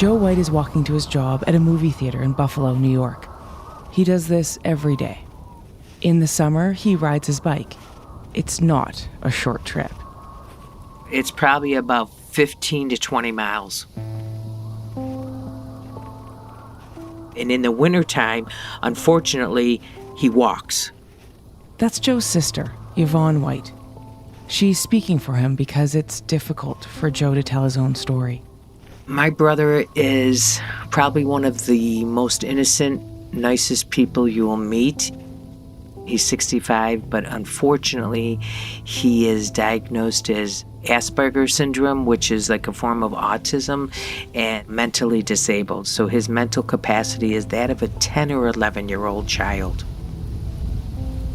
Joe White is walking to his job at a movie theater in Buffalo, New York. He does this every day. In the summer, he rides his bike. It's not a short trip. It's probably about 15 to 20 miles. And in the wintertime, unfortunately, he walks. That's Joe's sister, Yvonne White. She's speaking for him because it's difficult for Joe to tell his own story. My brother is probably one of the most innocent, nicest people you will meet. He's 65, but unfortunately, he is diagnosed as Asperger's syndrome, which is like a form of autism, and mentally disabled. So his mental capacity is that of a 10 or 11-year-old child.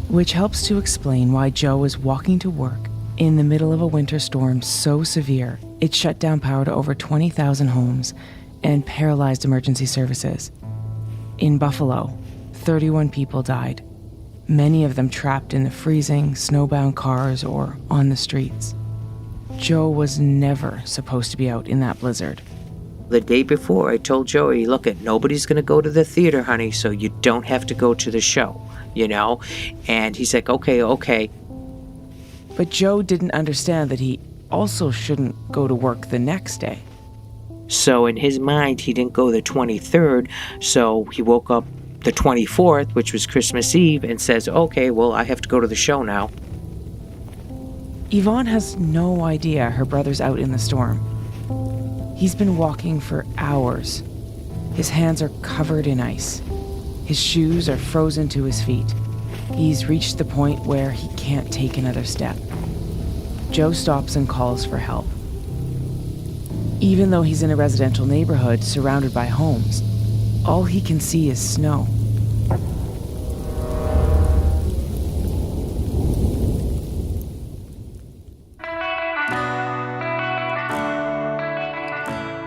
Which helps to explain why Joe is walking to work in the middle of a winter storm so severe it shut down power to over 20,000 homes and paralyzed emergency services. In Buffalo, 31 people died, many of them trapped in the freezing, snowbound cars or on the streets. Joe was never supposed to be out in that blizzard. The day before, I told Joey, look, nobody's going to go to the theater, honey, so you don't have to go to the show, you know? And he's like, okay. But Joe didn't understand that he also shouldn't go to work the next day. So in his mind, he didn't go the 23rd, so he woke up the 24th, which was Christmas Eve, and says, okay, well, I have to go to the show now. Yvonne has no idea her brother's out in the storm. He's been walking for hours. His hands are covered in ice. His shoes are frozen to his feet. He's reached the point where he can't take another step. Joe stops and calls for help. Even though he's in a residential neighborhood surrounded by homes, all he can see is snow.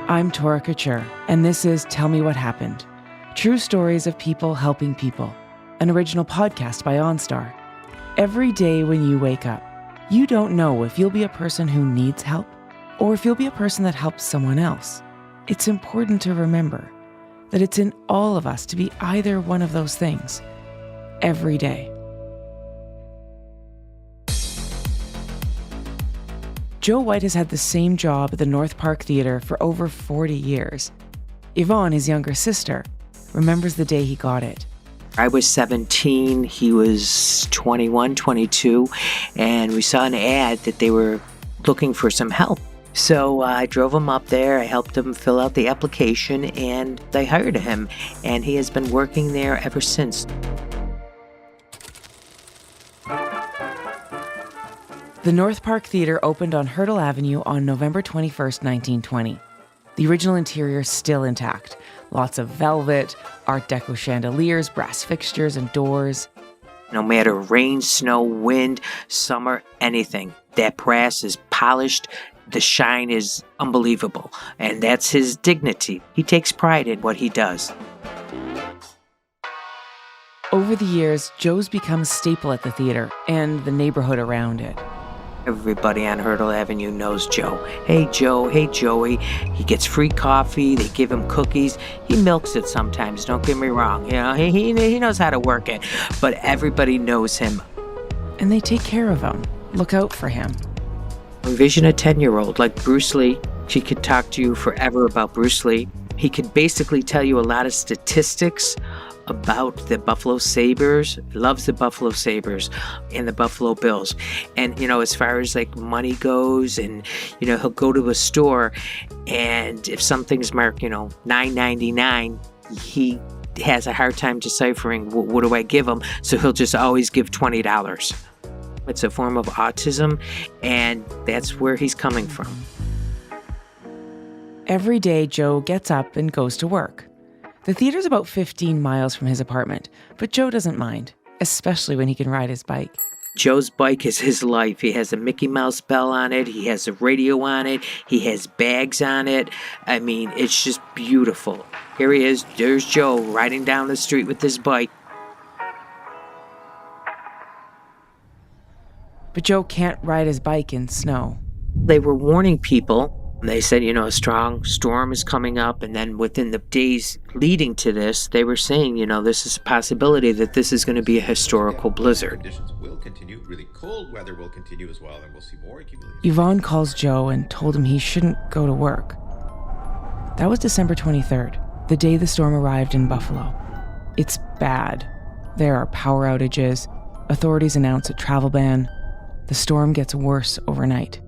I'm Tora Couture, and this is Tell Me What Happened. True stories of people helping people. An original podcast by OnStar. Every day when you wake up, you don't know if you'll be a person who needs help or if you'll be a person that helps someone else. It's important to remember that it's in all of us to be either one of those things. Every day. Joe White has had the same job at the North Park Theatre for over 40 years. Yvonne, his younger sister, remembers the day he got it. I was 17, he was 21, 22, and we saw an ad that they were looking for some help. So I drove him up there, I helped him fill out the application, and they hired him, and he has been working there ever since. The North Park Theatre opened on Hurdle Avenue on November 21st, 1920. The original interior is still intact. Lots of velvet, Art Deco chandeliers, brass fixtures, and doors. No matter rain, snow, wind, summer, anything, that brass is polished. The shine is unbelievable, and that's his dignity. He takes pride in what he does. Over the years, Joe's become a staple at the theater and the neighborhood around it. Everybody on Hurdle Avenue knows Joe. Hey, Joe. Hey, Joey. He gets free coffee. They give him cookies. He milks it sometimes, don't get me wrong. You know, he knows how to work it. But everybody knows him. And they take care of him, look out for him. Envision a 10-year-old like Bruce Lee. She could talk to you forever about Bruce Lee. He could basically tell you a lot of statistics about the Buffalo Sabres, loves the Buffalo Sabres and the Buffalo Bills. And, you know, as far as like money goes, and, you know, he'll go to a store, and if something's marked, you know, $9.99, he has a hard time deciphering what do I give him, so he'll just always give $20. It's a form of autism, and that's where he's coming from. Every day, Joe gets up and goes to work. The theater's about 15 miles from his apartment, but Joe doesn't mind, especially when he can ride his bike. Joe's bike is his life. He has a Mickey Mouse bell on it. He has a radio on it. He has bags on it. I mean, it's just beautiful. Here he is. There's Joe riding down the street with his bike. But Joe can't ride his bike in snow. They were warning people They said, a strong storm is coming up. And then within the days leading to this, they were saying, this is a possibility that this is going to be a historical blizzard. Conditions will continue. Really cold weather will continue as well, and we'll see more accumulation. Yvonne calls Joe and told him he shouldn't go to work. That was December 23rd, the day the storm arrived in Buffalo. It's bad. There are power outages. Authorities announce a travel ban. The storm gets worse overnight.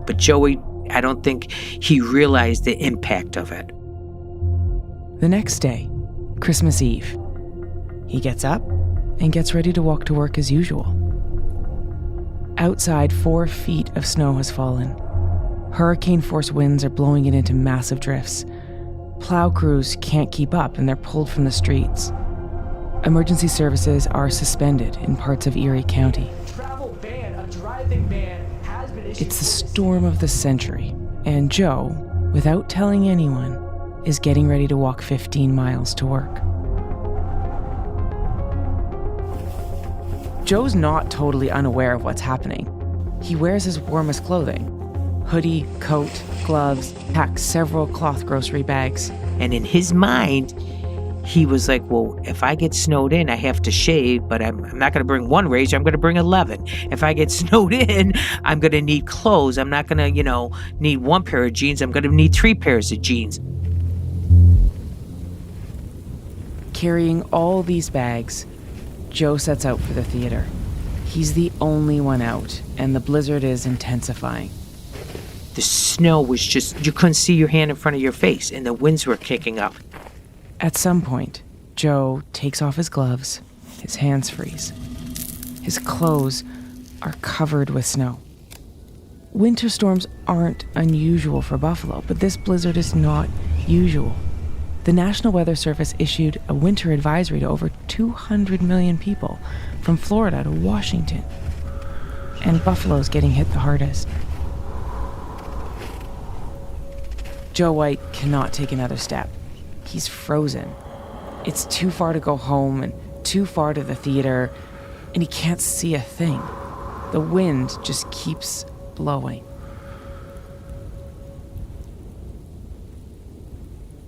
But Joey, I don't think he realized the impact of it. The next day, Christmas Eve, he gets up and gets ready to walk to work as usual. Outside, 4 feet of snow has fallen. Hurricane-force winds are blowing it into massive drifts. Plow crews can't keep up and they're pulled from the streets. Emergency services are suspended in parts of Erie County. Travel ban, a driving ban has been issued. It's the storm of the century, and Joe, without telling anyone, is getting ready to walk 15 miles to work. Joe's not totally unaware of what's happening. He wears his warmest clothing: hoodie, coat, gloves, packs several cloth grocery bags. And in his mind, he was like, well, if I get snowed in, I have to shave, but I'm not going to bring one razor, I'm going to bring 11. If I get snowed in, I'm going to need clothes. I'm not going to, need one pair of jeans. I'm going to need 3 pairs of jeans. Carrying all these bags, Joe sets out for the theater. He's the only one out, and the blizzard is intensifying. The snow was just, you couldn't see your hand in front of your face, and the winds were kicking up. At some point, Joe takes off his gloves, his hands freeze. His clothes are covered with snow. Winter storms aren't unusual for Buffalo, but this blizzard is not usual. The National Weather Service issued a winter advisory to over 200 million people, from Florida to Washington. And Buffalo's getting hit the hardest. Joe White cannot take another step. He's frozen. It's too far to go home and too far to the theater, and he can't see a thing. The wind just keeps blowing.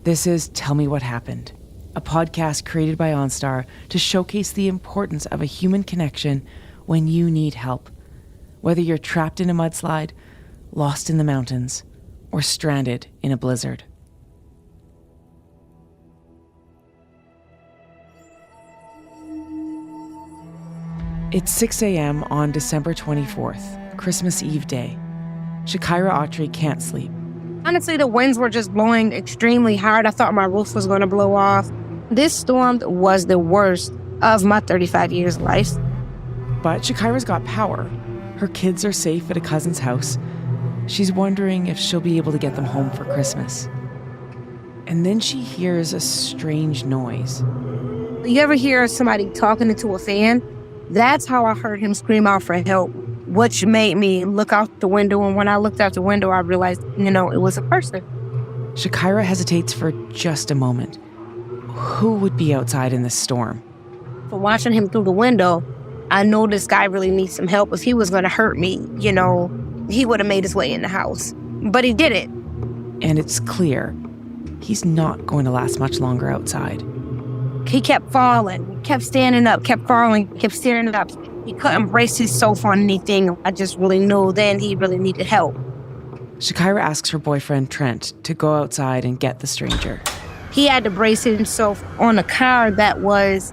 This is Tell Me What Happened, a podcast created by OnStar to showcase the importance of a human connection when you need help. Whether you're trapped in a mudslide, lost in the mountains, or stranded in a blizzard. It's 6 a.m. on December 24th, Christmas Eve day. Shakira Autry can't sleep. Honestly, the winds were just blowing extremely hard. I thought my roof was going to blow off. This storm was the worst of my 35 years of life. But Shakira's got power. Her kids are safe at a cousin's house. She's wondering if she'll be able to get them home for Christmas. And then she hears a strange noise. You ever hear somebody talking into a fan? That's how I heard him scream out for help, which made me look out the window. And when I looked out the window, I realized, it was a person. Shakira hesitates for just a moment. Who would be outside in this storm? For watching him through the window, I know this guy really needs some help. If he was going to hurt me, he would have made his way in the house. But he didn't. And it's clear he's not going to last much longer outside. He kept falling, kept standing up, kept falling, kept standing up. He couldn't brace himself on anything. I just really knew then he really needed help. Shakira asks her boyfriend, Trent, to go outside and get the stranger. He had to brace himself on a car that was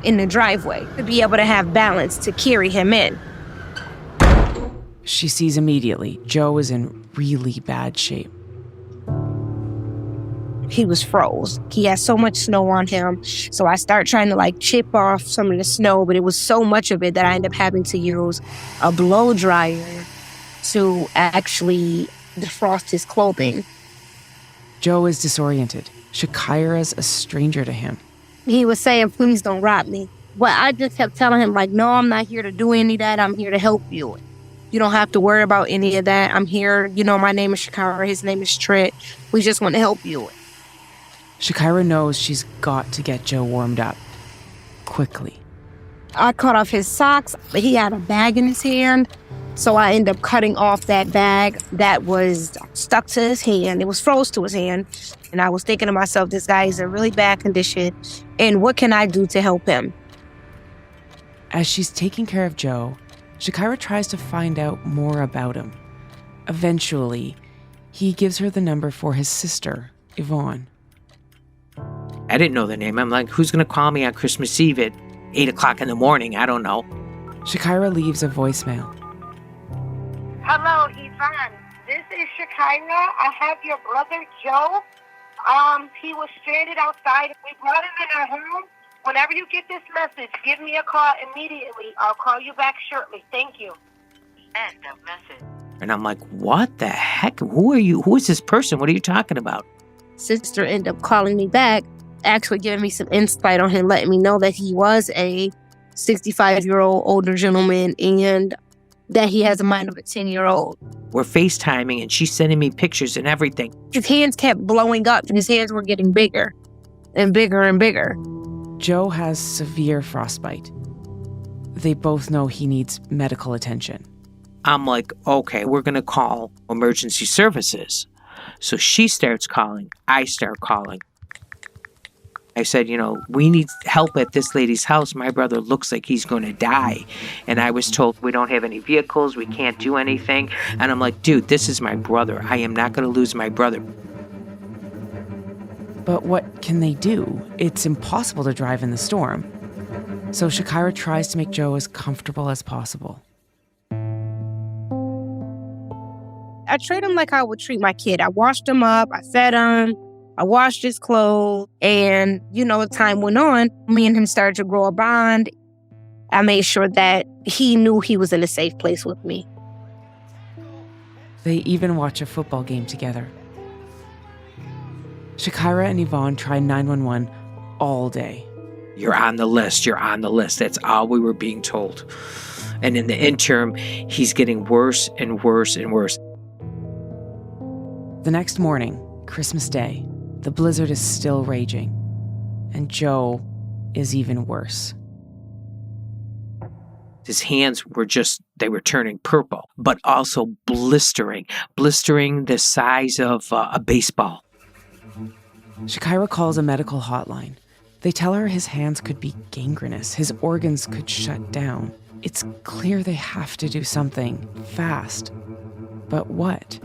in the driveway to be able to have balance to carry him in. She sees immediately Joe is in really bad shape. He was froze. He had so much snow on him. So I started trying to chip off some of the snow, but it was so much of it that I ended up having to use a blow dryer to actually defrost his clothing. Joe is disoriented. Shakira's a stranger to him. He was saying, please don't rob me. But I just kept telling him, no, I'm not here to do any of that. I'm here to help you. You don't have to worry about any of that. I'm here. My name is Shakira. His name is Trent. We just want to help you. Shakira knows she's got to get Joe warmed up. Quickly. I cut off his socks. He had a bag in his hand. So I ended up cutting off that bag that was stuck to his hand. It was froze to his hand. And I was thinking to myself, this guy is in really bad condition. And what can I do to help him? As she's taking care of Joe, Shakira tries to find out more about him. Eventually, he gives her the number for his sister, Yvonne. I didn't know the name. I'm like, who's going to call me on Christmas Eve at 8 o'clock in the morning? I don't know. Shakira leaves a voicemail. Hello, Yvonne. This is Shakira. I have your brother, Joe. He was stranded outside. We brought him in our home. Whenever you get this message, give me a call immediately. I'll call you back shortly. Thank you. End of message. And I'm like, what the heck? Who are you? Who is this person? What are you talking about? Sister ended up calling me back, actually giving me some insight on him, letting me know that he was a 65-year-old older gentleman and that he has a mind of a 10-year-old. We're FaceTiming and she's sending me pictures and everything. His hands kept blowing up and his hands were getting bigger and bigger and bigger. Joe has severe frostbite. They both know he needs medical attention. I'm like, okay, we're going to call emergency services. So she starts calling. I start calling. I said, we need help at this lady's house. My brother looks like he's going to die. And I was told we don't have any vehicles. We can't do anything. And I'm like, dude, this is my brother. I am not going to lose my brother. But what can they do? It's impossible to drive in the storm. So Shakira tries to make Joe as comfortable as possible. I treat him like I would treat my kid. I washed him up. I fed him. I washed his clothes. And, as time went on, me and him started to grow a bond. I made sure that he knew he was in a safe place with me. They even watch a football game together. Shakira and Yvonne try 911 all day. You're on the list. You're on the list. That's all we were being told. And in the interim, he's getting worse and worse and worse. The next morning, Christmas Day, the blizzard is still raging, and Joe is even worse. His hands they were turning purple, but also blistering the size of a baseball. Shakira calls a medical hotline. They tell her his hands could be gangrenous, his organs could shut down. It's clear they have to do something fast. But what?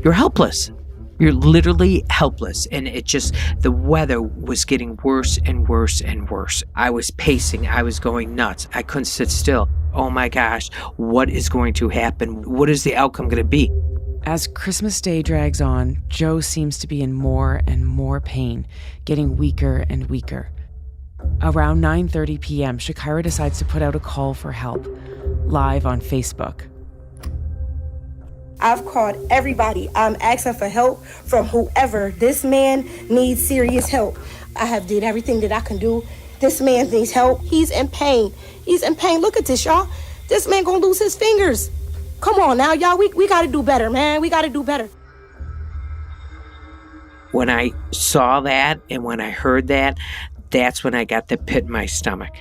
You're helpless. You're literally helpless. And the weather was getting worse and worse and worse. I was pacing. I was going nuts. I couldn't sit still. Oh my gosh, what is going to happen? What is the outcome going to be? As Christmas Day drags on, Joe seems to be in more and more pain, getting weaker and weaker. Around 9:30 p.m., Shakira decides to put out a call for help, live on Facebook. I've called everybody. I'm asking for help from whoever. This man needs serious help. I have did everything that I can do. This man needs help. He's in pain. He's in pain. Look at this, y'all. This man gonna lose his fingers. Come on now, y'all. We gotta do better, man. We gotta do better. When I saw that and when I heard that, that's when I got the pit in my stomach.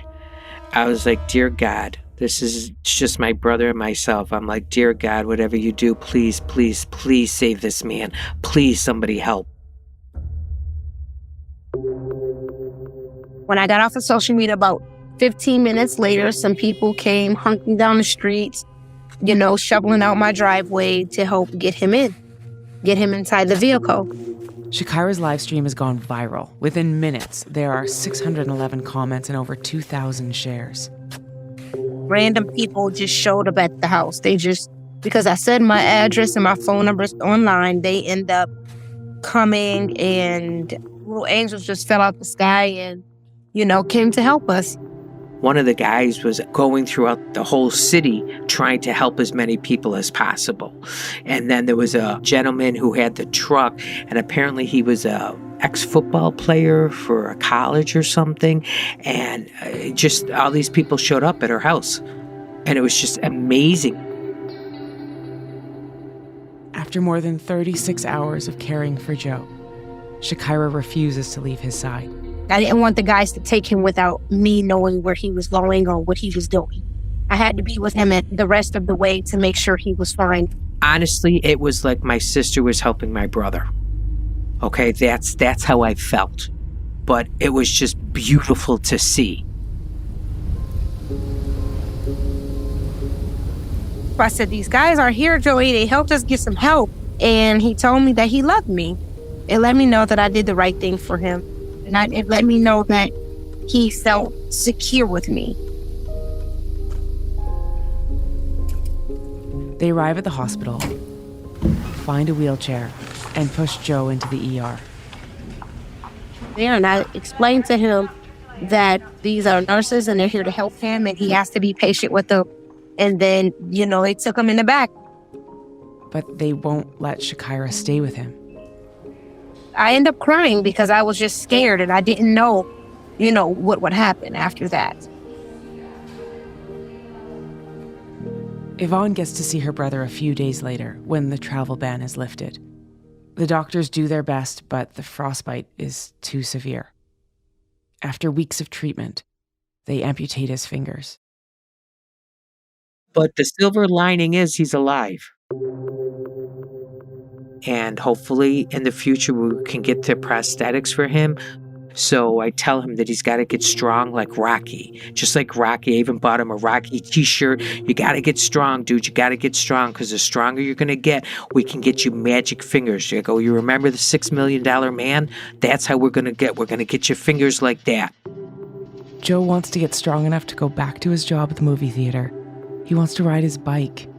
I was like, dear God, this is just my brother and myself. I'm like, dear God, whatever you do, please, please, please save this man. Please, somebody help. When I got off of social media about 15 minutes later, some people came hunking down the streets, shoveling out my driveway to help get him inside the vehicle. Shakira's live stream has gone viral. Within minutes, there are 611 comments and over 2,000 shares. Random people just showed up at the house. Because I said my address and my phone numbers online, they end up coming and little angels just fell out the sky and, came to help us. One of the guys was going throughout the whole city trying to help as many people as possible. And then there was a gentleman who had the truck, and apparently he was a ex-football player for a college or something. And just all these people showed up at her house. And it was just amazing. After more than 36 hours of caring for Joe, Shakira refuses to leave his side. I didn't want the guys to take him without me knowing where he was going or what he was doing. I had to be with him at the rest of the way to make sure he was fine. Honestly, it was like my sister was helping my brother. Okay, that's how I felt. But it was just beautiful to see. I said, these guys are here, Joey. They helped us get some help. And he told me that he loved me. It let me know that I did the right thing for him. And it let me know that he felt secure with me. They arrive at the hospital, find a wheelchair, and push Joe into the ER. There, and I explained to him that these are nurses and they're here to help him and he has to be patient with them. And then, they took him in the back. But they won't let Shakira stay with him. I end up crying because I was just scared and I didn't know, what would happen after that. Yvonne gets to see her brother a few days later when the travel ban is lifted. The doctors do their best, but the frostbite is too severe. After weeks of treatment, they amputate his fingers. But the silver lining is he's alive. And hopefully in the future we can get the prosthetics for him. So I tell him that he's got to get strong like Rocky. Just like Rocky. I even bought him a Rocky t-shirt. You got to get strong, dude. You got to get strong because the stronger you're going to get, we can get you magic fingers. You go, you remember the $6 million man? That's how we're going to get. We're going to get your fingers like that. Joe wants to get strong enough to go back to his job at the movie theater. He wants to ride his bike.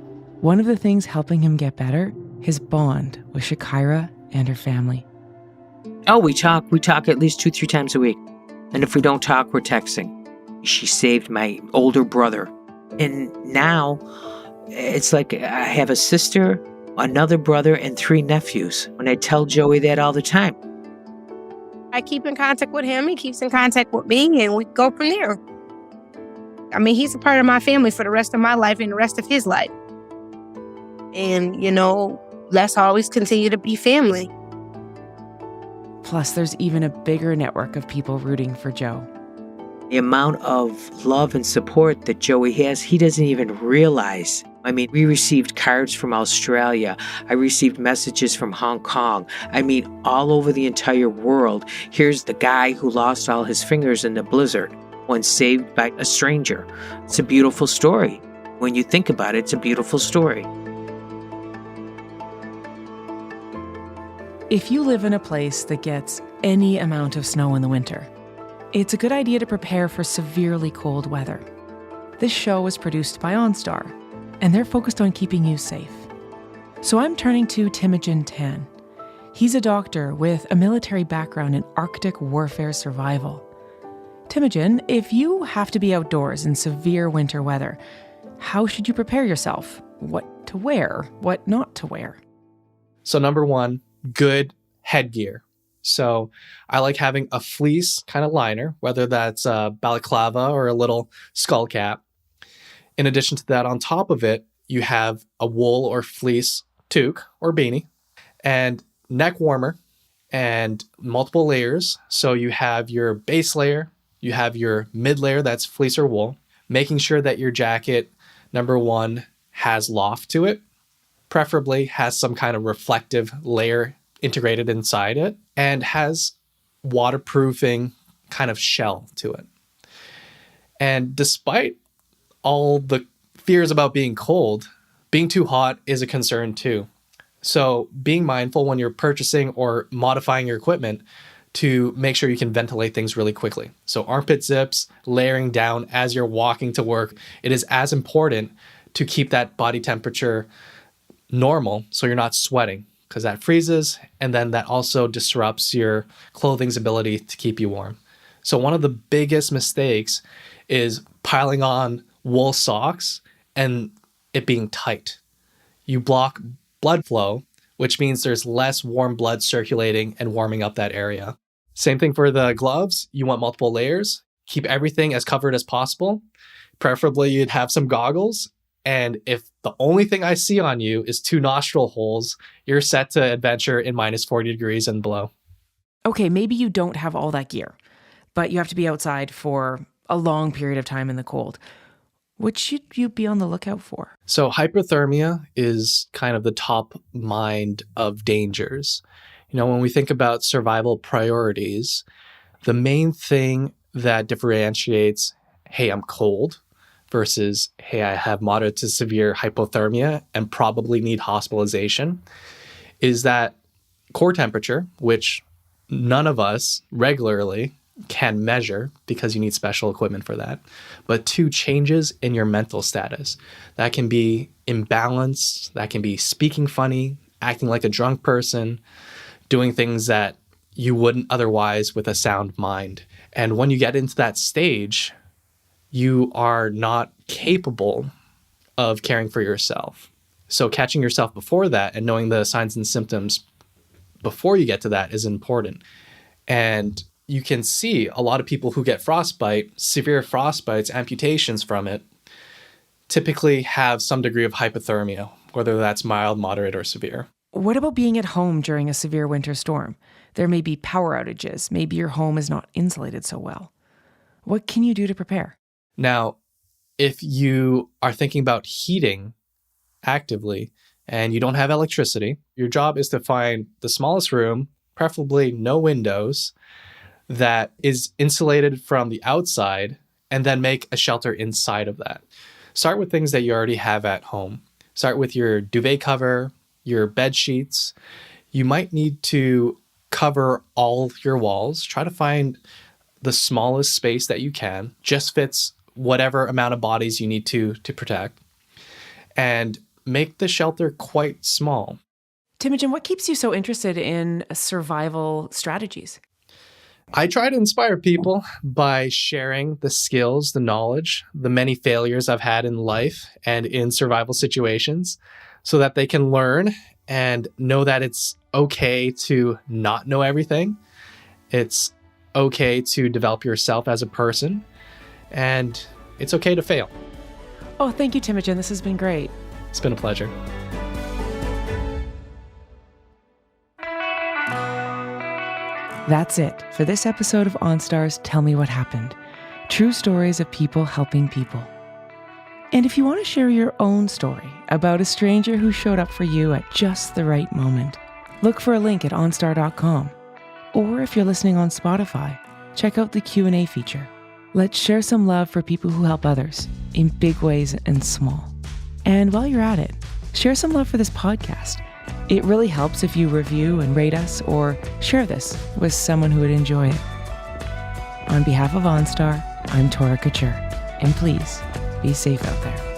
One of the things helping him get better, his bond with Shakira and her family. Oh, we talk at least 2-3 times a week. And if we don't talk, we're texting. She saved my older brother. And now it's like I have a sister, another brother, and 3 nephews. And I tell Joey that all the time. I keep in contact with him. He keeps in contact with me and we go from there. I mean, he's a part of my family for the rest of my life and the rest of his life. And, let's always continue to be family. Plus, there's even a bigger network of people rooting for Joe. The amount of love and support that Joey has, he doesn't even realize. I mean, we received cards from Australia. I received messages from Hong Kong. I mean, all over the entire world. Here's the guy who lost all his fingers in the blizzard, once saved by a stranger. It's a beautiful story. When you think about it, it's a beautiful story. If you live in a place that gets any amount of snow in the winter, it's a good idea to prepare for severely cold weather. This show was produced by OnStar, and they're focused on keeping you safe. So I'm turning to Timogen Tan. He's a doctor with a military background in Arctic warfare survival. Timogen, if you have to be outdoors in severe winter weather, how should you prepare yourself? What to wear? What not to wear? So number one, good headgear. So I like having a fleece kind of liner, whether that's a balaclava or a little skull cap. In addition to that, on top of it, you have a wool or fleece toque or beanie and neck warmer and multiple layers. So you have your base layer, you have your mid layer, that's fleece or wool, making sure that your jacket, number one, has loft to it, preferably has some kind of reflective layer integrated inside it, and has waterproofing kind of shell to it. And despite all the fears about being cold, being too hot is a concern too. So being mindful when you're purchasing or modifying your equipment to make sure you can ventilate things really quickly. So armpit zips, layering down as you're walking to work. It is as important to keep that body temperature normal so you're not sweating, because that freezes and then that also disrupts your clothing's ability to keep you warm. So one of the biggest mistakes is piling on wool socks and it being tight. You block blood flow, which means there's less warm blood circulating and warming up that area. Same thing for the gloves. You want multiple layers. Keep everything as covered as possible. Preferably you'd have some goggles. And if the only thing I see on you is 2 nostril holes, you're set to adventure in minus 40 degrees and below. Okay, maybe you don't have all that gear, but you have to be outside for a long period of time in the cold. What should you be on the lookout for? So hypothermia is kind of the top mind of dangers. When we think about survival priorities, the main thing that differentiates, hey, I'm cold versus, hey, I have moderate to severe hypothermia and probably need hospitalization, is that core temperature, which none of us regularly can measure because you need special equipment for that. But 2, changes in your mental status. That can be imbalance, that can be speaking funny, acting like a drunk person, doing things that you wouldn't otherwise with a sound mind. And when you get into that stage, you are not capable of caring for yourself. So catching yourself before that and knowing the signs and symptoms before you get to that is important. And you can see a lot of people who get frostbite, severe frostbites, amputations from it, typically have some degree of hypothermia, whether that's mild, moderate, or severe. What about being at home during a severe winter storm? There may be power outages. Maybe your home is not insulated so well. What can you do to prepare? Now, if you are thinking about heating actively and you don't have electricity, your job is to find the smallest room, preferably no windows, that is insulated from the outside, and then make a shelter inside of that. Start with things that you already have at home. Start with your duvet cover, your bed sheets. You might need to cover all your walls. Try to find the smallest space that you can, just fits whatever amount of bodies you need to protect, and make the shelter quite small. Timogen, what keeps you so interested in survival strategies? I try to inspire people by sharing the skills, the knowledge, the many failures I've had in life and in survival situations so that they can learn and know that it's okay to not know everything. It's okay to develop yourself as a person, and it's okay to fail. Oh, thank you, Timogen. This has been great. It's been a pleasure. That's it for this episode of OnStar's Tell Me What Happened. True stories of people helping people. And if you want to share your own story about a stranger who showed up for you at just the right moment, look for a link at onstar.com. Or if you're listening on Spotify, check out the Q&A feature. Let's share some love for people who help others in big ways and small. And while you're at it, share some love for this podcast. It really helps if you review and rate us or share this with someone who would enjoy it. On behalf of OnStar, I'm Tora Couture, and please be safe out there.